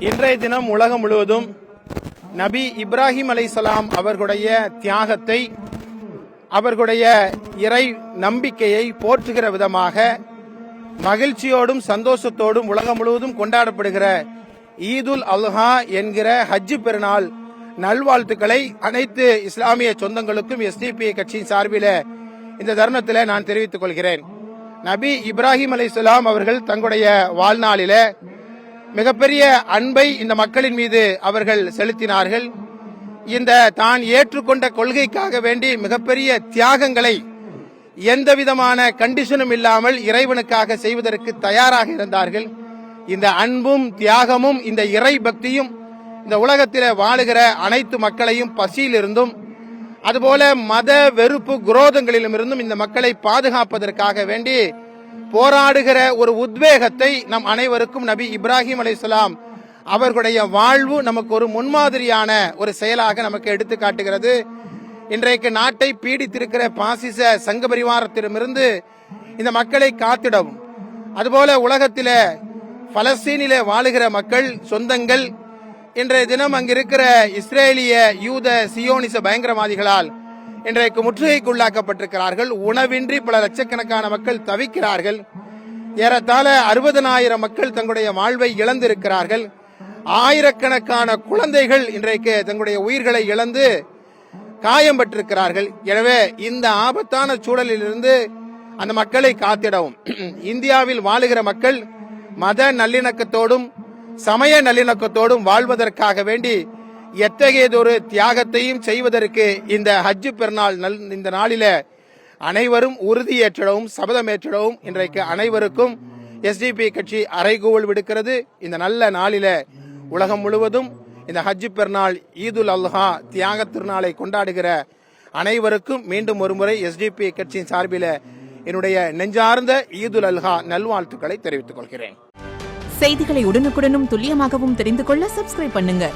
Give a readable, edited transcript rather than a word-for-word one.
இன்றைய தினம் உலகம் முழுவதும் நபி இப்ராஹிம் அலைஹிஸ்ஸலாம் அவர்களுடைய தியாகத்தை, அவர்களுடைய இறை நம்பிக்கையை போற்றுகிற விதமாக மகிழ்ச்சியோடும் சந்தோஷத்தோடும் உலகம் முழுவதும் கொண்டாடப்படுகிற ஈதுல் அல்ஹா என்கிற ஹஜ் பெருநாள் நல்வாழ்த்துக்களை அனைத்து இஸ்லாமிய சொந்தங்களுக்கும் எஸ்டிபி கட்சியின் சார்பில் இந்த தருணத்தில் நான் தெரிவித்துக் கொள்கிறேன். நபி இப்ராஹிம் அலைஹிஸ்ஸலாம் அவர்கள் தங்களுடைய வாழ்நாளில மிகப்பெரிய அன்பை இந்த மக்களின் மீது அவர்கள் செலுத்தினார்கள். இந்த தான் ஏற்றுக்கொண்ட கொள்கைக்காக வேண்டி மிகப்பெரிய தியாகங்களை எந்த விதமான கண்டிஷனும் இல்லாமல் இறைவனுக்காக செய்வதற்கு தயாராக இருந்தார்கள். இந்த அன்பும் தியாகமும் இந்த இறை பக்தியும் இந்த உலகத்தில் வாழுகிற அனைத்து மக்களையும் பசியிலிருந்தும் அதுபோல மத வெறுப்பு குரோதங்களிலும் இருந்தும் இந்த மக்களை பாதுகாப்பதற்காக வேண்டி போராடுகிற ஒரு உத்வேகத்தை நம் அனைவருக்கும் நபி இப்ராஹிம் அலைஹிஸ்ஸலாம் அவர்களுடைய வாழ்வு நமக்கு ஒரு முன்மாதிரியான ஒரு செயலாக நமக்கு எடுத்து காட்டுகிறது. இன்றைக்கு நாட்டை பீடித்திருக்கிற பாசிச சங்க பரிவாரத்திடமிருந்து இந்த மக்களை காத்திடவும், அதுபோல உலகத்தில பலஸ்தீனிலே வாழுகிற மக்கள் சொந்தங்கள் இன்றைய தினம் அங்கிருக்கிற இஸ்ரேலிய யூத சியோனிச பயங்கரவாதிகளால் இன்றைக்கு முற்றுகைக்குள்ளாக்கப்பட்டிருக்கிறார்கள். உணவின்றி பல லட்சக்கணக்கான மக்கள் தவிக்கிறார்கள். ஏறத்தாழ 60,000 மக்கள் தங்களுடைய வாழ்வை இழந்திருக்கிறார்கள். ஆயிரக்கணக்கான குழந்தைகள் இன்றைக்கு தங்களுடைய உயிர்களை இழந்து காயம் பட்டிருக்கிறார்கள். எனவே இந்த ஆபத்தான சூழலிலிருந்து அந்த மக்களை காத்திடவும் இந்தியாவில் வாழுகிற மக்கள் மத நல்லிணக்கத்தோடும் சமய நல்லிணக்கத்தோடும் வாழ்வதற்காக வேண்டி எத்தகையதொரு தியாகத்தையும் செய்வதற்கு இந்த ஹஜ் பெருநாள் இந்த நாளில அனைவரும் உறுதியேற்றவும் சபதமேற்றவும் இன்றைக்கு அனைவருக்கும் எஸ்டிபி கட்சி அறைகூவல் விடுக்கிறது. இந்த நல்ல நாளில உலகம் முழுவதும் இந்த ஹஜ் பெருநாள் ஈதுல் அல்ஹா தியாக திருநாளை கொண்டாடுகிற அனைவருக்கும் மீண்டும் ஒருமுறை எஸ்டிபி கட்சியின் சார்பில் என்னுடைய நெஞ்சார்ந்த ஈதுல் அல்ஹா நல்வாழ்த்துக்களை தெரிவித்துக் கொள்கிறேன். செய்திகளை உடனுக்குடனும் துல்லியமாகவும் தெரிந்து கொள்ள சப்ஸ்கிரைப் பண்ணுங்க.